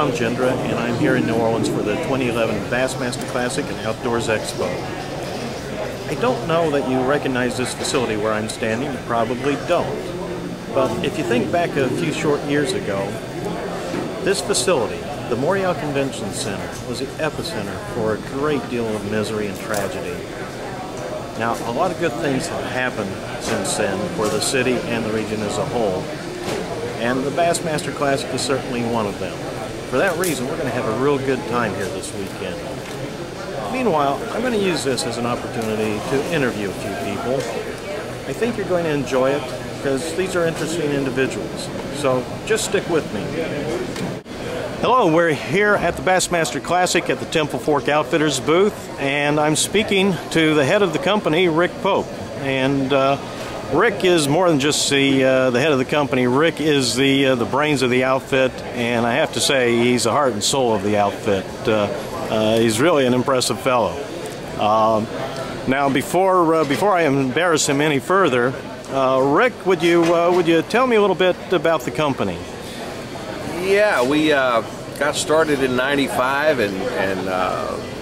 Tom Gendra, and I'm here in New Orleans for the 2011 Bassmaster Classic and Outdoors Expo. I don't know that you recognize this facility where I'm standing. You probably don't. But if you think back a few short years ago, this facility, the Morial Convention Center, was the epicenter for a great deal of misery and tragedy. Now, a lot of good things have happened since then for the city and the region as a whole, and the Bassmaster Classic is certainly one of them. For that reason, we're going to have a real good time here this weekend. Meanwhile, I'm going to use this as an opportunity to interview a few people. I think you're going to enjoy it because these are interesting individuals. So just stick with me. Hello, we're here at the Bassmaster Classic at the Temple Fork Outfitters booth, and I'm speaking to the head of the company, Rick Pope. And Rick is more than just the head of the company. Rick is the brains of the outfit, and I have to say he's the heart and soul of the outfit. He's really an impressive fellow. Now, before I embarrass him any further, Rick, would you tell me a little bit about the company? Yeah, we got started in '95 and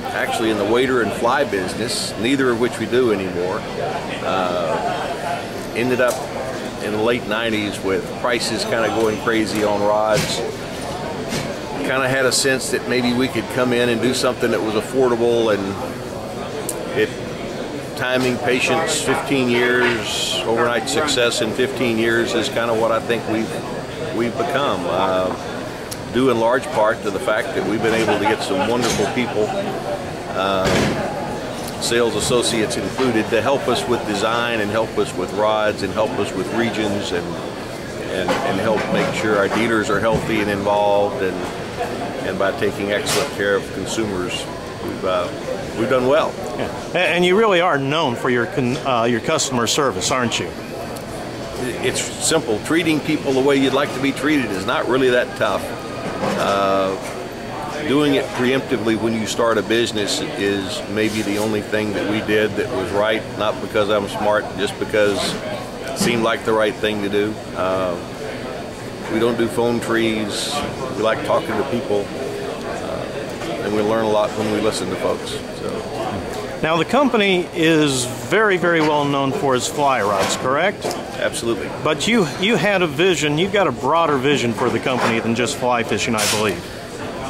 actually in the wader and fly business, neither of which we do anymore. Ended up in the late '90s with prices kind of going crazy on rods. Kind of had a sense that maybe we could come in and do something that was affordable, and timing, patience, 15 years, overnight success in 15 years is kind of what I think we've become. Due in large part to the fact that we've been able to get some wonderful people, sales associates included, to help us with design and help us with rods and help us with regions and help make sure our dealers are healthy and involved, and by taking excellent care of consumers, we've done well. Yeah. And you really are known for your customer service, aren't you? It's simple. Treating people the way you'd like to be treated is not really that tough. Doing it preemptively when you start a business is maybe the only thing that we did that was right, not because I'm smart, just because it seemed like the right thing to do. We don't do phone trees. We like talking to people, and we learn a lot when we listen to folks. So. Now, the company is very, very well known for its fly rods, correct? Absolutely. But you had a vision, you've got a broader vision for the company than just fly fishing, I believe.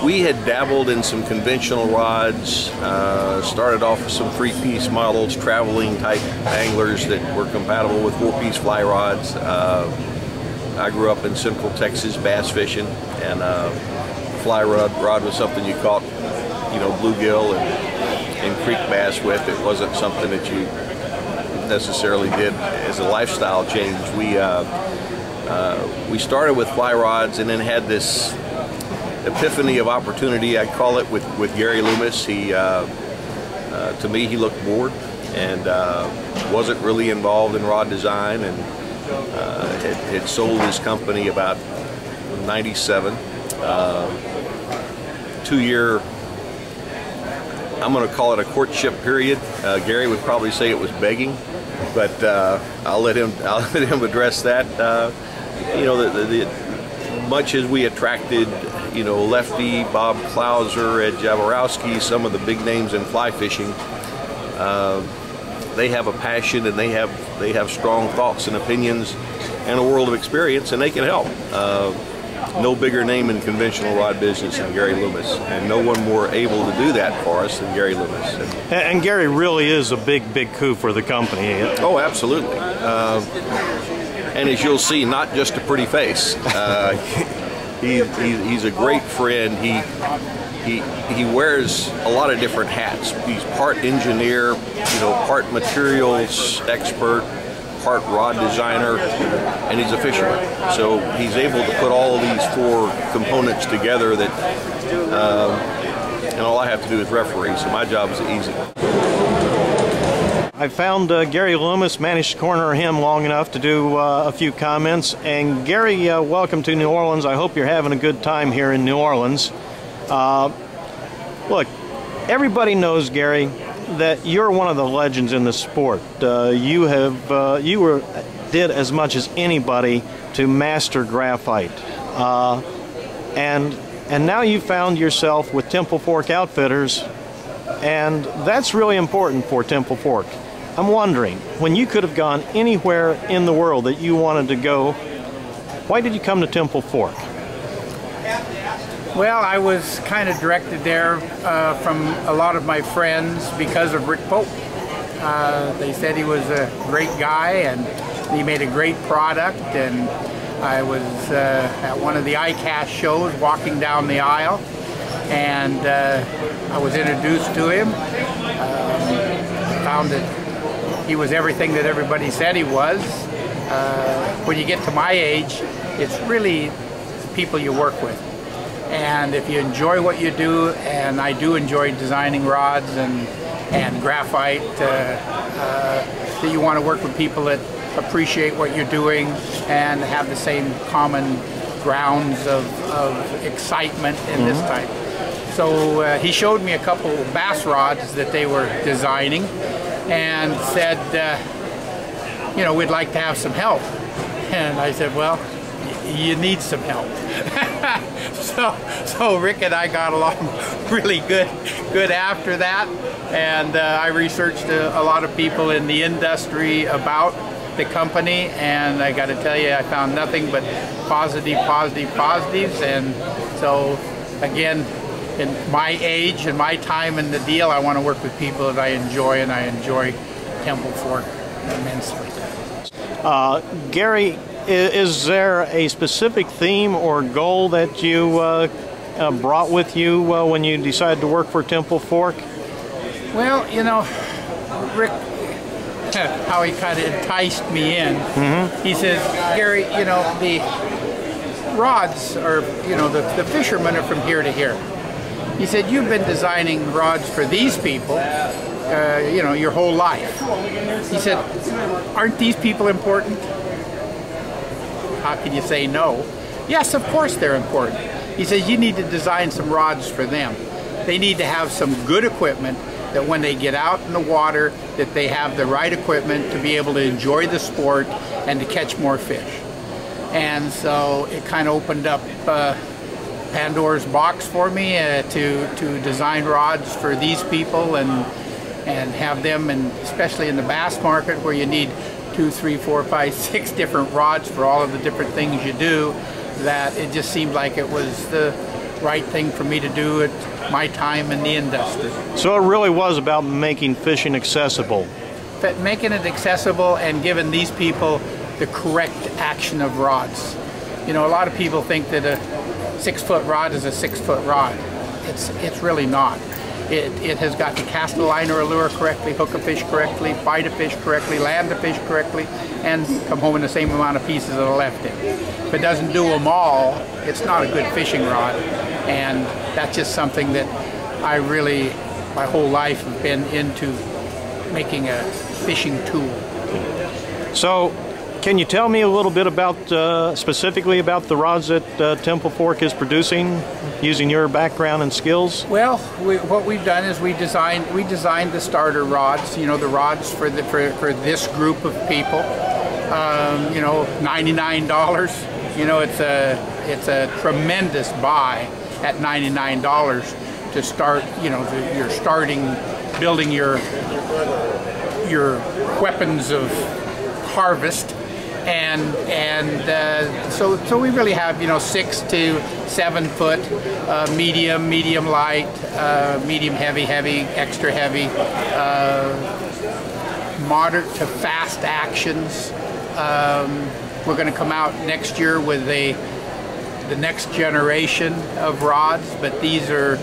We had dabbled in some conventional rods, started off with some three-piece models, traveling type anglers that were compatible with four-piece fly rods. I grew up in Central Texas bass fishing, and fly rod was something you caught, bluegill and creek bass with. It wasn't something that you necessarily did as a lifestyle change. We started with fly rods and then had this epiphany of opportunity, I call it, with Gary Loomis. To me, he looked bored and wasn't really involved in rod design, and had sold his company about '97. 2-year, I'm going to call it a courtship period. Gary would probably say it was begging, but I'll let him address that. Much as we attracted, Lefty, Bob Clauser, Ed Jaworowski, some of the big names in fly fishing, they have a passion and they have strong thoughts and opinions and a world of experience, and they can help. No bigger name in conventional rod business than Gary Loomis, and no one more able to do that for us than Gary Loomis. And Gary really is a big coup for the company. Oh, absolutely. And as you'll see, not just a pretty face. He's a great friend. He wears a lot of different hats. He's part engineer, part materials expert, part rod designer, and he's a fisherman. So he's able to put all of these four components together that, and all I have to do is referee, so my job is easy. I found Gary Loomis, managed to corner him long enough to do a few comments. And Gary, welcome to New Orleans. I hope you're having a good time here in New Orleans. Look, everybody knows, Gary, that you're one of the legends in the sport. You did as much as anybody to master graphite. And and now you found yourself with Temple Fork Outfitters, and that's really important for Temple Fork. I'm wondering, when you could have gone anywhere in the world that you wanted to go, why did you come to Temple Fork? Well, I was kind of directed there from a lot of my friends because of Rick Pope. They said he was a great guy and he made a great product, and I was at one of the ICAST shows walking down the aisle, and I was introduced to him. Found that he was everything that everybody said he was. When you get to my age, it's really the people you work with. And if you enjoy what you do, and I do enjoy designing rods and graphite, that you want to work with people that appreciate what you're doing and have the same common grounds of excitement in this type. So he showed me a couple of bass rods that they were designing and said, you know, we'd like to have some help. And I said, well, you need some help. so Rick and I got along really good after that, and I researched a lot of people in the industry about the company, and I got to tell you, I found nothing but positives. And so again, in my age and my time in the deal, I want to work with people that I enjoy, and I enjoy Temple Fork immensely. Gary, is there a specific theme or goal that you brought with you when you decided to work for Temple Fork? Well, you know, Rick, how he kind of enticed me in. He says, Gary, you know, the rods are, you know, the fishermen are from here to here. He said, you've been designing rods for these people, you know, your whole life. He said, aren't these people important? How can you say no? Yes, of course they're important. He says, you need to design some rods for them. They need to have some good equipment that when they get out in the water, that they have the right equipment to be able to enjoy the sport and to catch more fish. And so it kind of opened up Pandora's box for me to design rods for these people and have them, and especially in the bass market where you need 2, 3, 4, 5, 6 different rods for all of the different things you do, that it just seemed like it was the right thing for me to do at my time in the industry. So it really was about making fishing accessible. Making it accessible and giving these people the correct action of rods. You know, a lot of people think that a 6-foot rod is a 6-foot rod. It's really not. It has got to cast a line or a lure correctly, hook a fish correctly, bite a fish correctly, land a fish correctly, and come home in the same amount of pieces that are left in. If it doesn't do them all, it's not a good fishing rod. And that's just something that I really, my whole life, have been into making a fishing tool. So, can you tell me a little bit about, specifically about the rods that Temple Fork is producing, using your background and skills? Well, what we've done is we designed the starter rods. You know, the rods for this group of people. You know, $99. You know, it's a tremendous buy at $99 to start. You know, you're starting building your weapons of harvest. And so we really have, you know, 6 to 7 foot, medium light, medium heavy, extra heavy, moderate to fast actions. We're going to come out next year with the next generation of rods, but these are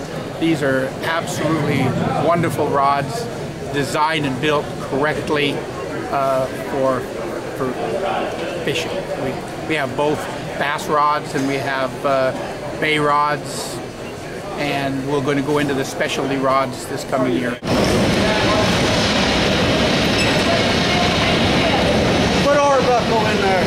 absolutely wonderful rods, designed and built correctly for fishing. We have both bass rods and we have bay rods, and we're going to go into the specialty rods this coming year. Put our buckle in there.